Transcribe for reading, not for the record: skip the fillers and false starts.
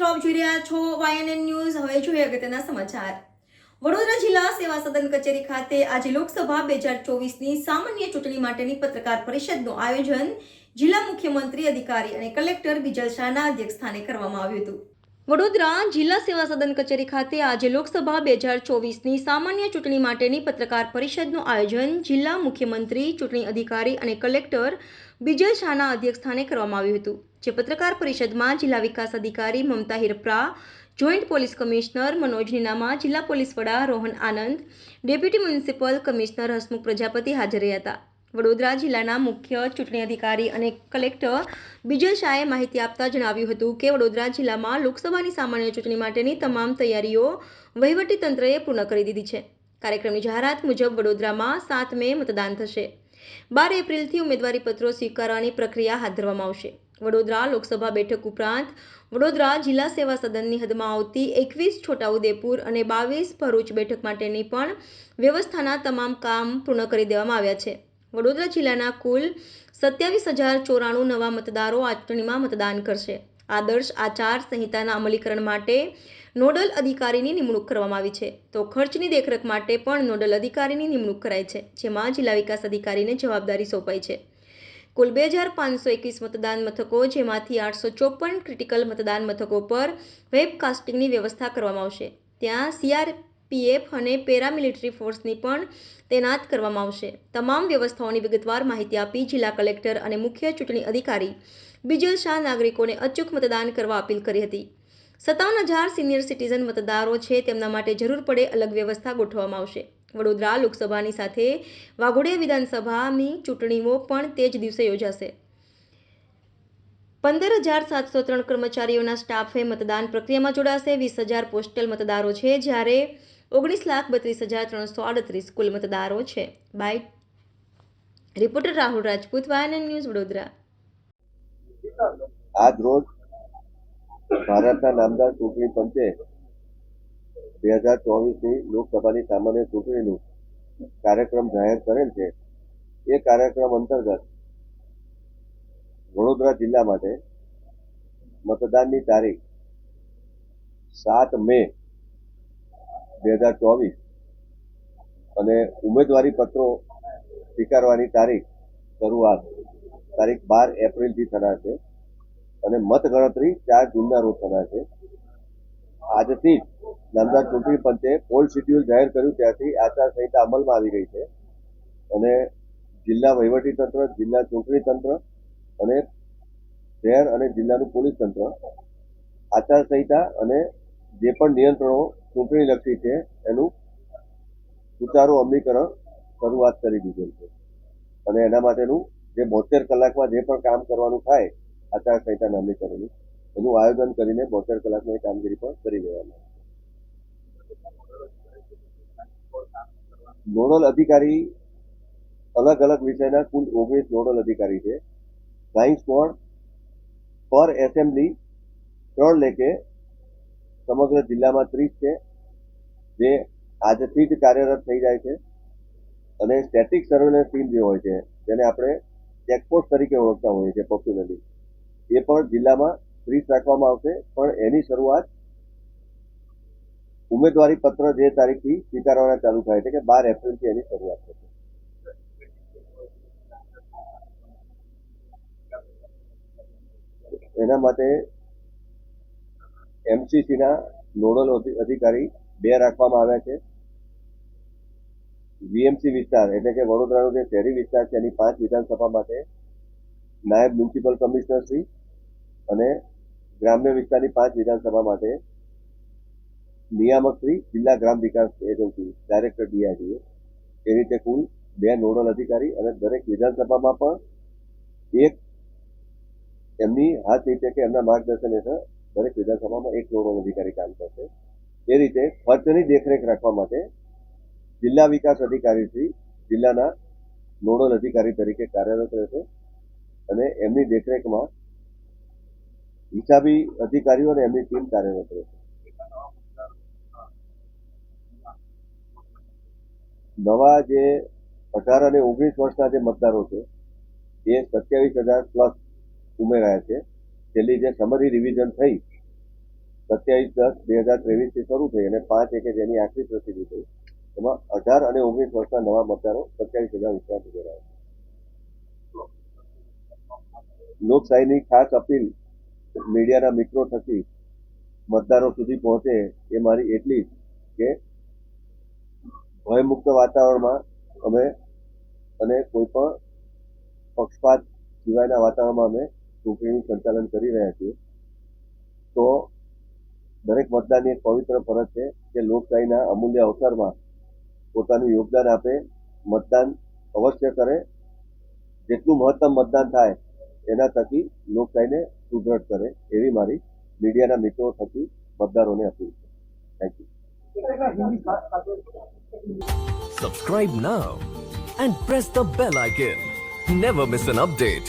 મિત્રો આપ જોઈ રહ્યા છો YNN ન્યૂઝ। હવે જોઈએ અગત્યના સમાચાર। વડોદરા જિલ્લા સેવા સદન કચેરી ખાતે આજે લોકસભા 2024ની સામાન્ય ચૂંટણી માટેની પત્રકાર પરિષદનું આયોજન જિલ્લા મુખ્યમંત્રી અધિકારી અને કલેક્ટર બિજલ શાહના અધ્યક્ષસ્થાને કરવામાં આવ્યું હતું। વડોદરા જિલ્લા સેવા સદન કચેરી ખાતે આજે લોકસભા 2024ની સામાન્ય ચૂંટણી માટેની પત્રકાર પરિષદનું આયોજન જિલ્લા મુખ્યમંત્રી ચૂંટણી અધિકારી અને કલેક્ટર બિજલ શાહના અધ્યક્ષસ્થાને કરવામાં આવ્યું હતું। જે પત્રકાર પરિષદમાં જિલ્લા વિકાસ અધિકારી Mamta Hirpara, joint police commissioner Manoj Ninama, જિલ્લા પોલીસ વડા Rohan Anand, deputy municipal commissioner Hasmukh Prajapati હાજર રહ્યા હતા। વડોદરા જિલ્લાના મુખ્ય ચૂંટણી અધિકારી અને કલેક્ટર બિજલ શાહે માહિતી આપતા જણાવ્યું હતું કે વડોદરા જિલ્લામાં લોકસભાની સામાન્ય ચૂંટણી માટેની તમામ તૈયારીઓ વહીવટીતંત્રએ પૂર્ણ કરી દીધી છે। કાર્યક્રમની જાહેરાત મુજબ વડોદરામાં 7 મે મતદાન થશે। 12 એપ્રિલથી ઉમેદવારી પત્રો સ્વીકારવાની પ્રક્રિયા હાથ ધરવામાં આવશે। વડોદરા લોકસભા બેઠક ઉપરાંત વડોદરા જિલ્લા સેવા સદનની હદમાં આવતી 21 છોટાઉદેપુર અને 22 ભરૂચ બેઠક માટેની પણ વ્યવસ્થાના તમામ કામ પૂર્ણ કરી દેવામાં આવ્યા છે। વડોદરા જિલ્લાના કુલ 27,094 નવા મતદારો આ ચૂંટણીમાં મતદાન કરશે। આદર્શ આચાર સંહિતાના અમલીકરણ માટે નોડલ અધિકારીની નિમણૂક કરવામાં આવી છે, તો ખર્ચની દેખરેખ માટે પણ નોડલ અધિકારીની નિમણૂક કરાઈ છે, જેમાં જિલ્લા વિકાસ અધિકારીને જવાબદારી સોંપાઈ છે। કુલ 2,521 મતદાન મથકો, જેમાંથી 854 ક્રિટિકલ મતદાન મથકો પર વેબકાસ્ટિંગની વ્યવસ્થા કરવામાં આવશે। ત્યાં CRPF અને પેરામિલિટરી ફોર્સની પણ તૈનાત કરવામાં આવશે। તમામ વ્યવસ્થાઓની વિગતવાર માહિતી આપી જિલ્લા કલેક્ટર અને મુખ્ય ચૂંટણી અધિકારી બિજલ શાહ નાગરિકોને અચૂક મતદાન કરવા અપીલ કરી હતી। 57,000 સિનિયર સિટીઝન મતદારો છે, તેમના માટે જરૂર પડે અલગ વ્યવસ્થા ગોઠવવામાં આવશે। વડોદરા લોકસભાની સાથે વાઘોડિયા વિધાનસભાની ચૂંટણીઓ પણ તે જ દિવસે યોજાશે। 15,703 કર્મચારીઓના સ્ટાફે મતદાન પ્રક્રિયામાં જોડાશે। 20,000 પોસ્ટલ મતદારો છે, જ્યારે 19,32,338 કુલ મતદારો છે। By reporter Rahul Rajput, YNN news, Vadodara. આજ રોજ ભારતના નામદાર ચૂંટણી પંચે 2024ની લોકસભાની સામાન્ય ચૂંટણીનું કાર્યક્રમ જાહેર કરેલ છે। એ કાર્યક્રમ અંતર્ગત વડોદરા જિલ્લા માટે મતદાનની તારીખ 7 મે 2024 અને ઉમેદવારી પત્રો સ્વીકારવાની શરૂઆત તારીખ 12 એપ્રિલથી થનાર છે અને મતગણતરી 4 જૂનના રોજ થનાર છે। આજથી જ નામદાર ચૂંટણી પંચે પોલ શેડ્યુલ જાહેર કર્યું, ત્યાંથી આચારસંહિતા અમલમાં આવી ગઈ છે અને જિલ્લા વહીવટીતંત્ર, જિલ્લા ચૂંટણી તંત્ર અને શહેર અને જિલ્લાનું પોલીસ તંત્ર આચારસંહિતા અને જે પણ નિયંત્રણો ચૂંટણીલક્ષી છે એનું સુચારુ અમલીકરણ શરૂઆત કરી દીધેલ છે અને એના માટેનું જે 72 કલાકમાં જે પણ કામ કરવાનું થાય આચારસંહિતાના અમલીકરણનું એનું આયોજન કરીને 72 કલાકમાં એ કામગીરી પણ કરી દેવામાં આવે। નોડલ અધિકારી અલગ અલગ વિષયના કુલ 19 નોડલ અધિકારી છે। સાયન્સ બોર્ડ પર એસેમ્બલી 3 લેખે સમગ્ર જિલ્લામાં 30 છે, જે આજથી જ કાર્યરત થઈ જાય છે અને સ્ટેટિક સર્વેલન્સ ટીમ જે હોય છે, જેને આપણે ચેકપોસ્ટ તરીકે ઓળખતા હોઈએ છીએ પોપ્યુલરલી, એ પણ જિલ્લામાં 30 રાખવામાં આવશે। પણ એની શરૂઆત ઉમેદવારી પત્ર જે તારીખથી સ્વીકારવાના ચાલુ થાય છે કે 12 એપ્રિલથી એની શરૂઆત થશે। એના માટે MCCના નોડલ અધિકારી 2 રાખવામાં આવ્યા છે। VMC વિસ્તાર એટલે કે વડોદરાનો જે શહેરી વિસ્તાર છે એની 5 વિધાનસભા માટે નાયબ મ્યુનિસિપલ કમિશનર શ્રી અને ગ્રામ્ય વિસ્તારની 5 વિધાનસભા માટે નિયામક શ્રી, જિલ્લા ગ્રામ વિકાસ એજન્સી ડાયરેક્ટર DRDA, એ રીતે કુલ 2 નોડલ અધિકારી અને દરેક વિધાનસભામાં પણ એક એમની હાથ નીચે કે એમના માર્ગદર્શન હેઠળ દરેક વિધાનસભામાં એક નોડલ અધિકારી કામ કરશે। એ રીતે ખર્ચની દેખરેખ રાખવા માટે જિલ્લા વિકાસ અધિકારી શ્રી જિલ્લાના નોડલ અધિકારી તરીકે કાર્યરત રહેશે અને એમની દેખરેખમાં હિસાબી અધિકારીઓ અને એમની ટીમ કાર્યરત રહેશે। નવા જે 18 અને 19 વર્ષના જે મતદારો છે એ 27,000 પ્લસ ઉમેરાયા છે। છેલ્લી જે સમરી રિવિઝન થઈ 27/10/2023 શરૂ થઈ અને 5/1 જેની આખરી પ્રસિદ્ધિ થઈ, એમાં 18 અને 19 વર્ષના નવા મતદારો 27,000 ઉપરાંત ઉમેરાયા. લોકશાહીની ખાસ અપીલ મીડિયાના મિત્રો થકી મતદારો સુધી પહોંચે એ મારી એટલી જ કે ભયમુક્ત વાતાવરણમાં અમે અને કોઈ પણ પક્ષપાત સિવાયના વાતાવરણમાં અમે ચૂંટણીનું સંચાલન કરી રહ્યા છીએ. તો દરેક મતદારની એક પવિત્ર ફરજ છે કે લોકશાહીના અમૂલ્ય અવસરમાં પોતાનું યોગદાન આપે, મતદાન અવશ્ય કરે. જેટલું મહત્તમ મતદાન થાય એના થકી લોકશાહીને સુદૃઢ કરે એવી મારી મીડિયાના મિત્રો થકી મતદારોને અપીલ છે. Thank you. Subscribe now and press the bell icon. Never miss an update.